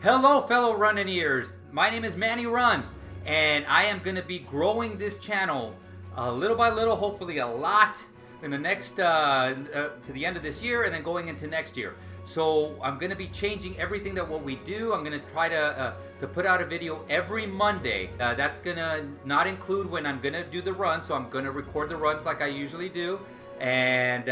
Hello, fellow running-ears. My name is Manny Runs, and I am going to be growing this channel little by little, hopefully a lot, in the next to the end of this year, and then going into next year. So I'm going to be changing everything that what we do. I'm going to try to put out a video every Monday. That's going to not include when I'm going to do the run. So I'm going to record the runs like I usually do. And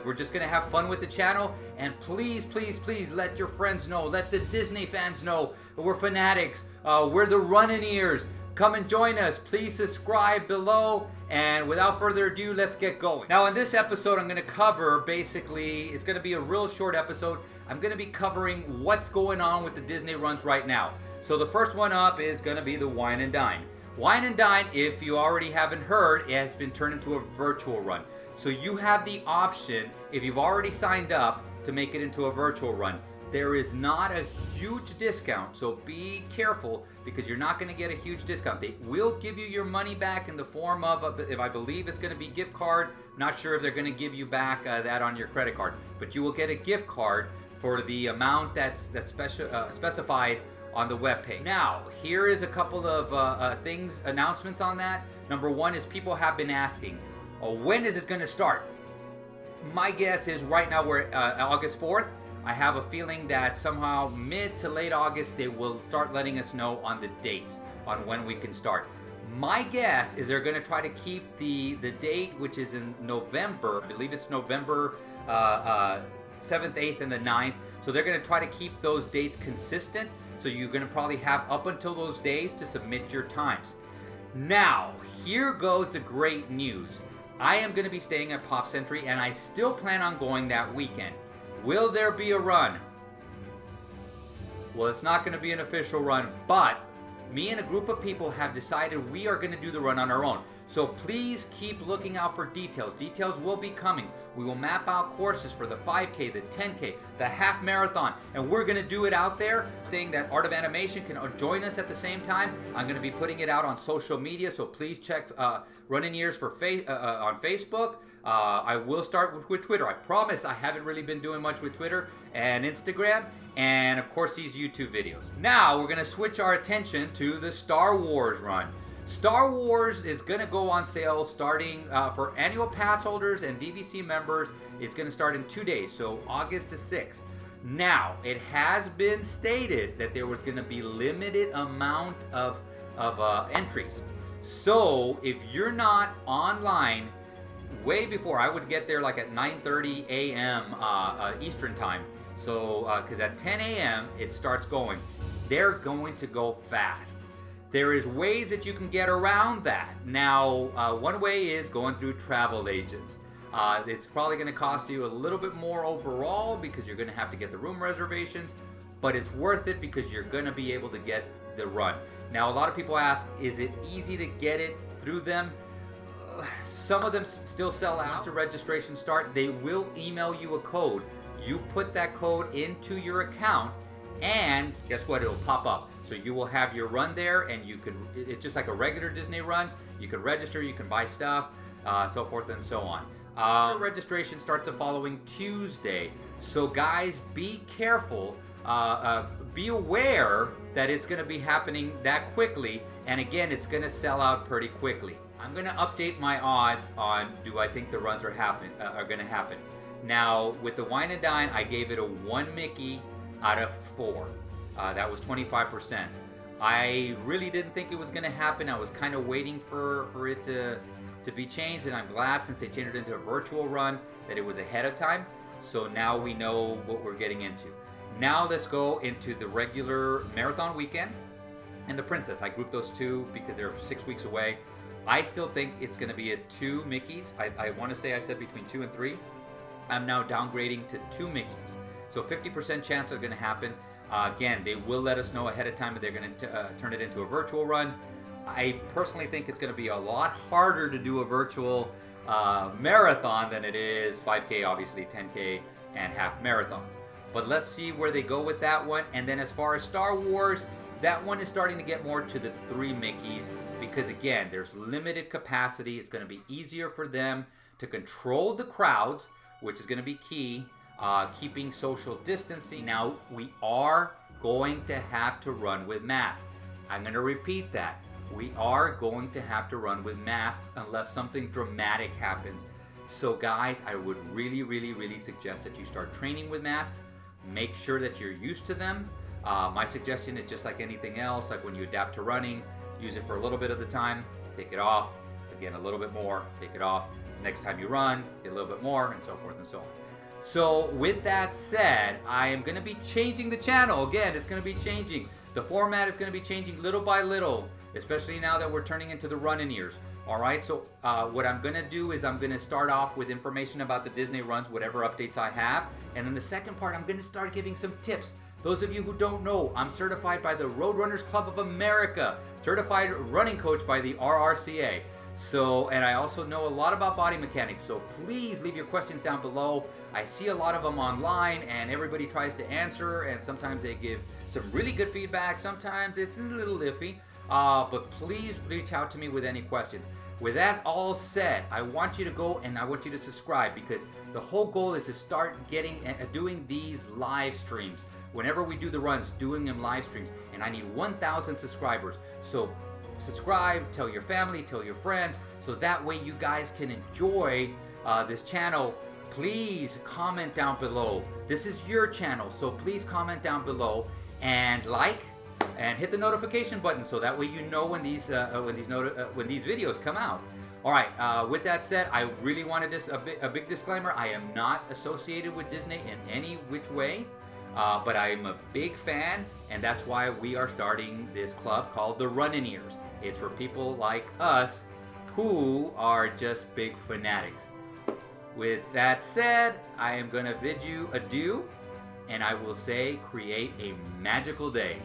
we're just gonna have fun with the channel. And please, please, please let your friends know, let the Disney fans know we're fanatics. We're the running ears. Come and join us. Please subscribe below. And without further ado, let's get going. Now in this episode, I'm gonna cover basically, it's gonna be a real short episode. I'm gonna be covering what's going on with the Disney runs right now. So the first one up is gonna be the Wine and Dine. Wine and Dine, if you already haven't heard, it has been turned into a virtual run. So you have the option, if you've already signed up, to make it into a virtual run. There is not a huge discount, so be careful because you're not going to get a huge discount. They will give you your money back in the form of, if I believe it's going to be gift card. Not sure if they're going to give you back that on your credit card, but you will get a gift card for the amount that's specified on the webpage. Now, here is a couple of announcements on that. Number one is people have been asking, when is this going to start? My guess is right now we're August 4th. I have a feeling that somehow mid to late August they will start letting us know on the dates on when we can start. My guess is they're going to try to keep the date, which is in November. I believe it's November 7th, 8th, and the 9th. So they're going to try to keep those dates consistent. So you're going to probably have up until those days to submit your times. Now, here goes the great news. I am going to be staying at Pop Century, and I still plan on going that weekend. Will there be a run? Well, it's not going to be an official run, but me and a group of people have decided we are going to do the run on our own. So please keep looking out for details. Details will be coming. We will map out courses for the 5K, the 10K, the half marathon, and we're going to do it out there, saying that Art of Animation can join us at the same time. I'm going to be putting it out on social media, so please check Running Ears for on Facebook. I will start with Twitter. I promise I haven't really been doing much with Twitter and Instagram, and of course these YouTube videos. Now we're going to switch our attention to the Star Wars run. Star Wars is going to go on sale starting for annual pass holders and DVC members. It's going to start in 2 days, so August the 6th. Now, it has been stated that there was going to be limited amount of entries. So, if you're not online, way before, I would get there like at 9:30 a.m. Eastern time. So, because at 10 a.m. it starts going. They're going to go fast. There is ways that you can get around that. Now, one way is going through travel agents. It's probably going to cost you a little bit more overall because you're going to have to get the room reservations, but it's worth it because you're going to be able to get the run. Now, a lot of people ask, is it easy to get it through them? Some of them still sell out. Once the registration starts, they will email you a code. You put that code into your account, and guess what? It'll pop up. So you will have your run there, and you can, it's just like a regular Disney run. You can register, you can buy stuff, so forth and so on. Registration starts the following Tuesday. So guys, be careful. Be aware that it's going to be happening that quickly. And again, it's going to sell out pretty quickly. I'm going to update my odds on do I think the runs are going to happen. Now, with the Wine and Dine, I gave it a 1 Mickey out of 4. That was 25%. I really didn't think it was going to happen. I was kind of waiting for it to be changed, and I'm glad since they changed it into a virtual run that it was ahead of time. So now we know what we're getting into. Now let's go into the regular marathon weekend and the Princess. I grouped those two because they're 6 weeks away. I still think it's going to be at 2 Mickeys. I want to say I said between 2 and 3. I'm now downgrading to 2 Mickeys. So 50% chance are going to happen. Again, they will let us know ahead of time that they're going to turn it into a virtual run. I personally think it's going to be a lot harder to do a virtual marathon than it is 5K, obviously 10K, and half marathons. But let's see where they go with that one. And then as far as Star Wars, that one is starting to get more to the 3 Mickeys because, again, there's limited capacity. It's going to be easier for them to control the crowds, which is going to be key. keeping social distancing. Now, we are going to have to run with masks. I'm going to repeat that. We are going to have to run with masks unless something dramatic happens. So guys, I would really suggest that you start training with masks. Make sure that you're used to them. My suggestion is just like anything else, like when you adapt to running, use it for a little bit of the time, take it off, again a little bit more, take it off. Next time you run, get a little bit more, and so forth and so on. So with that said, I am going to be changing the channel. Again, it's going to be changing. The format is going to be changing little by little, especially now that we're turning into the run-in-ears. All right, so what I'm going to do is I'm going to start off with information about the Disney runs, whatever updates I have. And in the second part, I'm going to start giving some tips. Those of you who don't know, I'm certified by the Road Runners Club of America, certified running coach by the RRCA. So, and I also know a lot about body mechanics, so please leave your questions down below. I see a lot of them online and everybody tries to answer, and sometimes they give some really good feedback, sometimes it's a little iffy, but please reach out to me with any questions. With that all said, I want you to go and I want you to subscribe, because the whole goal is to start doing these live streams. Whenever we do the runs, doing them live streams, and I need 1,000 subscribers. So subscribe, tell your family, tell your friends, so that way you guys can enjoy this channel. Please comment down below. This is your channel, so please comment down below and like and hit the notification button, so that way you know when these videos come out. All right. With that said, I really wanted a big disclaimer. I am not associated with Disney in any which way. But I'm a big fan, and that's why we are starting this club called the Run-in-Ears. It's for people like us who are just big fanatics. With that said, I am going to bid you adieu, and I will say create a magical day.